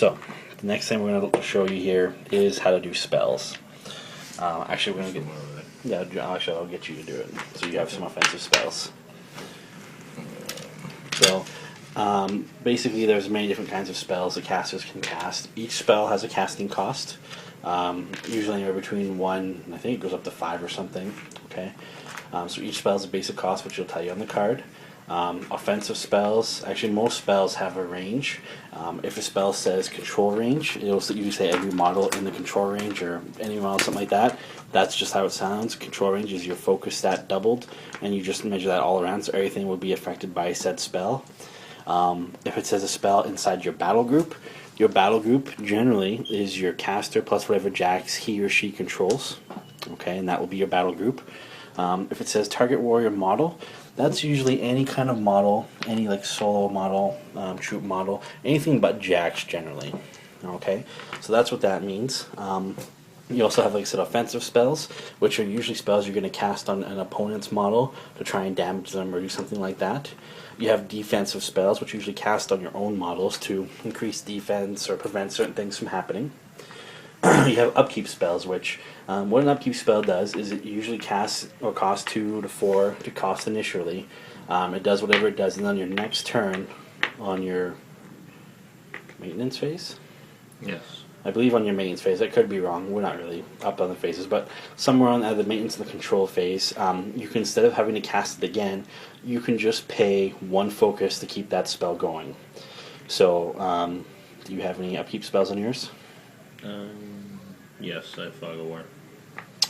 So, the next thing we're going to show you here is how to do spells. Actually, we're going to get... Yeah, actually, I'll get you to do it. So you have some offensive spells. So, basically, there's many different kinds of spells that casters can cast. Each spell has a casting cost. Usually anywhere between 1, I think it goes up to 5 or something. Okay. So each spell has a basic cost, which will tell you on the card. Offensive spells, actually most spells have a range. If a spell says control range, it'll usually say every model in the control range or any model, something like that. That's just how it sounds. Control range is your focus stat doubled, and you just measure that all around, so everything will be affected by said spell. If it says a spell inside your battle group generally is your caster plus whatever jacks he or she controls. Okay, and that will be your battle group. If it says target warrior model, that's usually any kind of model, any like solo model, troop model, anything but jacks generally. Okay, so that's what that means. You also have, like I said, offensive spells, which are usually spells you're going to cast on an opponent's model to try and damage them or do something like that. You have defensive spells, which you usually cast on your own models to increase defense or prevent certain things from happening. You have upkeep spells, which what an upkeep spell does is it usually casts or costs 2 to 4 to cost initially. It does whatever it does, and on your next turn, on your maintenance phase? Yes. I believe on your maintenance phase. I could be wrong. We're not really up on the phases, but somewhere on the maintenance and the control phase, you can, instead of having to cast it again, you can just pay 1 focus to keep that spell going. So, do you have any upkeep spells on yours? Yes, I have Fog of War.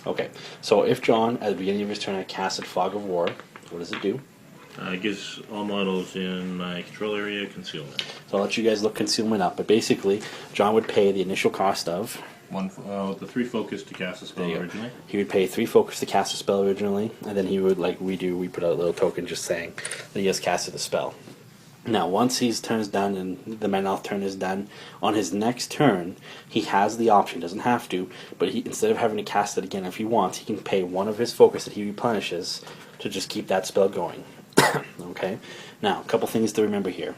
Okay, so if John, at the beginning of his turn, had casted Fog of War, what does it do? It gives all models in my control area concealment. So I'll let you guys look concealment up, but basically, John would pay the initial cost of... the 3 focus to cast a spell originally. He would pay 3 focus to cast a spell originally, and then he would, like we put out a little token just saying that he has casted a spell. Now, once his turn is done and the Menoth turn is done, on his next turn, he has the option, doesn't have to, but he, instead of having to cast it again if he wants, he can pay 1 of his focus that he replenishes to just keep that spell going. Okay? Now, a couple things to remember here.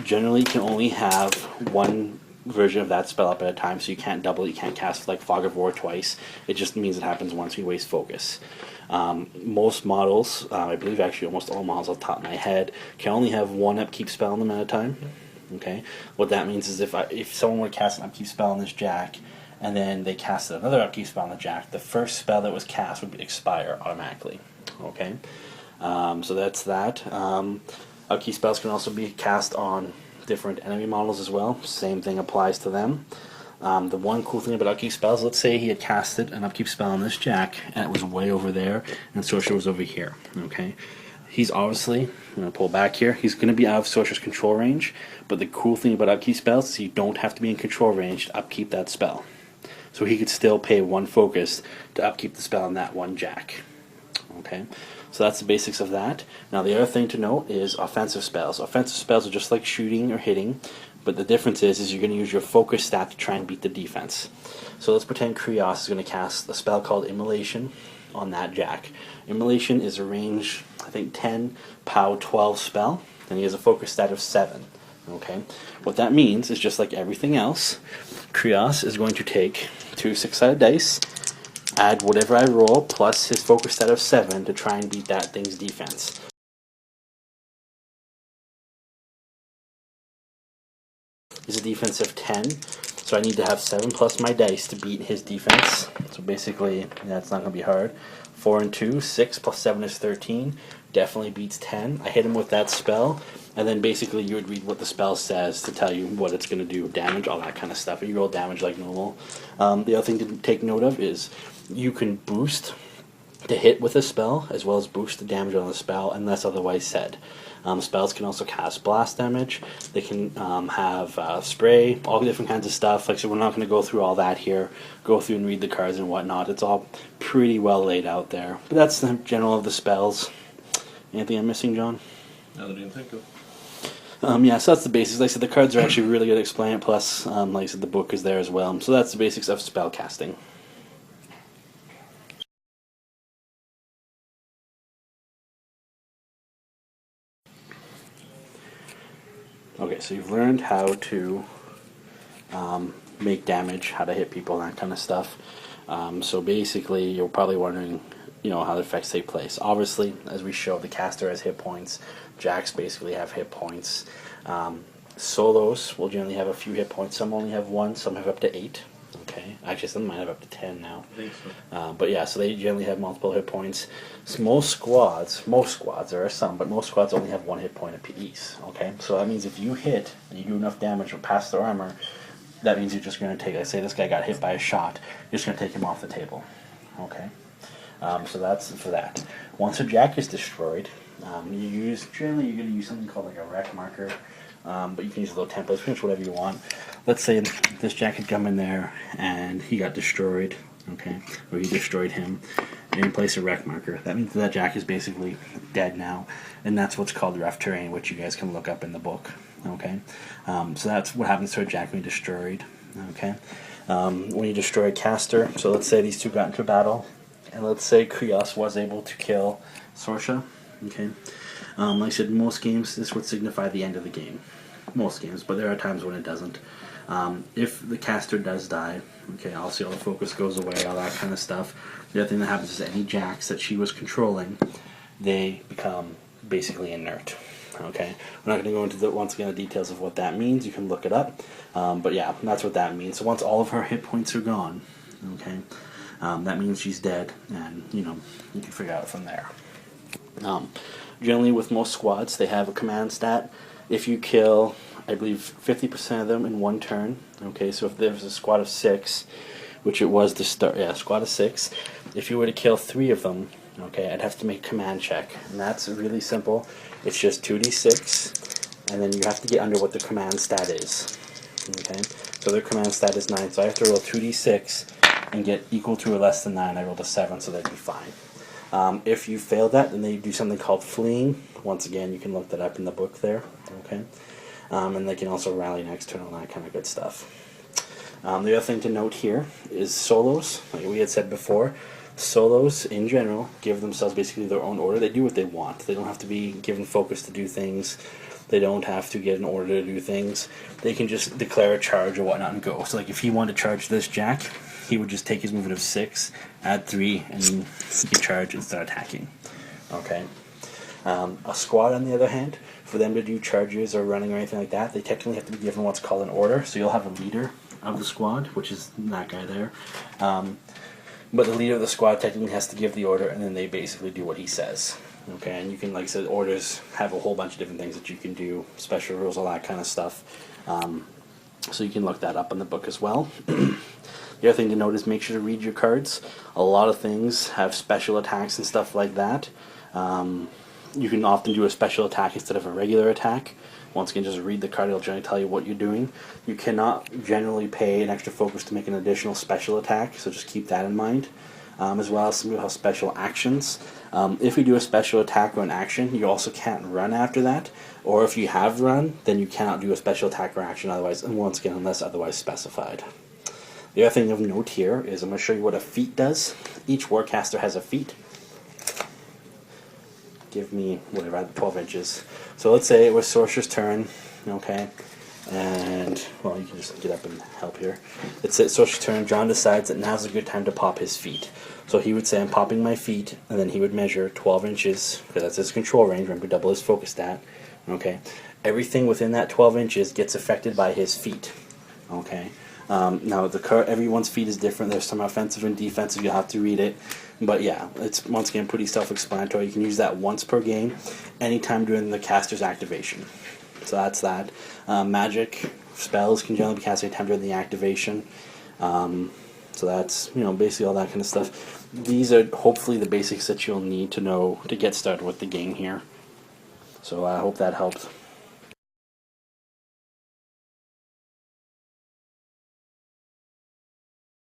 Generally, you can only have 1 version of that spell up at a time, so you can't double it, you can't cast like Fog of War twice. It just means it happens once you waste focus. Most models, I believe actually almost all models off the top of my head, can only have 1 upkeep spell on them at a time. Okay, what that means is if someone were to cast an upkeep spell on this jack, and then they casted another upkeep spell on the jack, the first spell that was cast would expire automatically. Okay, so that's that. Upkeep spells can also be cast on different enemy models as well. Same thing applies to them. The one cool thing about upkeep spells, let's say he had casted an upkeep spell on this jack, and it was way over there, and Sorcerer was over here. Okay, he's obviously, I'm going to pull back here, he's going to be out of Sorcerer's control range, but the cool thing about upkeep spells is you don't have to be in control range to upkeep that spell. So he could still pay 1 focus to upkeep the spell on that one jack. Okay, so that's the basics of that. Now the other thing to note is offensive spells. Offensive spells are just like shooting or hitting, but the difference is you're going to use your focus stat to try and beat the defense. So let's pretend Krios is going to cast a spell called Immolation on that jack. Immolation is a range, I think 10, POW 12 spell, and he has a focus stat of 7. Okay, what that means is just like everything else, Krios is going to take 2 6-sided dice, add whatever I roll plus his focus stat of 7 to try and beat that thing's defense. He's a defense of 10, so I need to have 7 plus my dice to beat his defense. So basically, that's not going to be hard. 4 and 2, 6 plus 7 is 13. Definitely beats 10. I hit him with that spell, and then basically you would read what the spell says to tell you what it's going to do, damage, all that kind of stuff. And you roll damage like normal. The other thing to take note of is you can boost to hit with a spell, as well as boost the damage on the spell, unless otherwise said. Spells can also cast blast damage. They can have spray, all the different kinds of stuff. Like, so we're not going to go through all that here, go through and read the cards and whatnot. It's all pretty well laid out there. But that's the general of the spells. Anything I'm missing, John? No, I didn't think of. Yeah, so that's the basics. Like I said, the cards are actually really good to explain it. Plus, like I said, the book is there as well. So that's the basics of spell casting. Okay, so you've learned how to make damage, how to hit people, that kind of stuff. So basically, you're probably wondering, how the effects take place. Obviously, as we show, the caster has hit points. Jacks basically have hit points. Solos will generally have a few hit points. Some only have 1, some have up to 8. Okay, actually some might have up to 10 now. I think so. But yeah, so they generally have multiple hit points. So most squads, there are some, but most squads only have 1 hit point apiece. Okay, so that means if you hit and you do enough damage or pass their armor, that means you're just going to take, let's say this guy got hit by a shot, you're just going to take him off the table. Okay, so that's for that. Once a jack is destroyed, generally you're going to use something called like a wreck marker. But you can use a little template, pretty much whatever you want. Let's say this jack had come in there and he got destroyed, okay, or he destroyed him, and you place a wreck marker. That means that jack is basically dead now, and that's what's called rough terrain, which you guys can look up in the book, okay. So that's what happens to a jack when destroyed, okay. When you destroy a caster, so let's say these two got into a battle, and let's say Krios was able to kill Sorsha, okay. Like I said, most games this would signify the end of the game. Most games, but there are times when it doesn't. If the caster does die, okay, obviously all the focus goes away, all that kind of stuff. The other thing that happens is any jacks that she was controlling, they become basically inert. Okay, we're not going to go into the details of what that means. You can look it up, but yeah, that's what that means. So once all of her hit points are gone, okay, that means she's dead, and you can figure out from there. Generally, with most squads, they have a command stat. If you kill, I believe, 50% of them in 1 turn, okay, so if there's a squad of 6, which it was to start, squad of 6, if you were to kill 3 of them, okay, I'd have to make a command check, and that's really simple. It's just 2d6, and then you have to get under what the command stat is, okay, so their command stat is 9, so I have to roll 2d6 and get equal to or less than 9. I rolled a 7, so that'd be fine. If you fail that, then they do something called fleeing. Once again, you can look that up in the book there. Okay, and they can also rally next turn, all that kind of good stuff. The other thing to note here is solos. Like we had said before, solos in general give themselves basically their own order. They do what they want. They don't have to be given focus to do things. They don't have to get an order to do things. They can just declare a charge or whatnot and go. So like if he wanted to charge this jack, he would just take his movement of 6, add 3, and he charge and start attacking. Okay. A squad, on the other hand, for them to do charges or running or anything like that, they technically have to be given what's called an order. So you'll have a leader of the squad, which is that guy there. But the leader of the squad technically has to give the order, and then they basically do what he says. Okay, and you can, like I said, orders have a whole bunch of different things that you can do, special rules, all that kind of stuff. So you can look that up in the book as well. The other thing to note is make sure to read your cards. A lot of things have special attacks and stuff like that. You can often do a special attack instead of a regular attack. Once again, just read the card, it'll generally tell you what you're doing. You cannot generally pay an extra focus to make an additional special attack, so just keep that in mind. As well as some people have special actions. If you do a special attack or an action, you also can't run after that. Or if you have run, then you cannot do a special attack or action otherwise, and once again, unless otherwise specified. The other thing of note here is I'm going to show you what a feat does. Each warcaster has a feat. Give me whatever, 12 inches. So let's say it was Sorcerer's turn, okay, and, well, you can just get up and help here. It's Sorcerer's turn. John decides that now's a good time to pop his feet. So he would say, I'm popping my feet, and then he would measure 12 inches, because that's his control range, remember, double his focus stat, okay. Everything within that 12 inches gets affected by his feet, okay. Now, everyone's feet is different. There's some offensive and defensive. You'll have to read it. But yeah, it's once again pretty self-explanatory. You can use that once per game, anytime during the caster's activation. So that's that. Magic spells can generally be cast anytime during the activation. So that's, basically all that kind of stuff. These are hopefully the basics that you'll need to know to get started with the game here. So I hope that helped.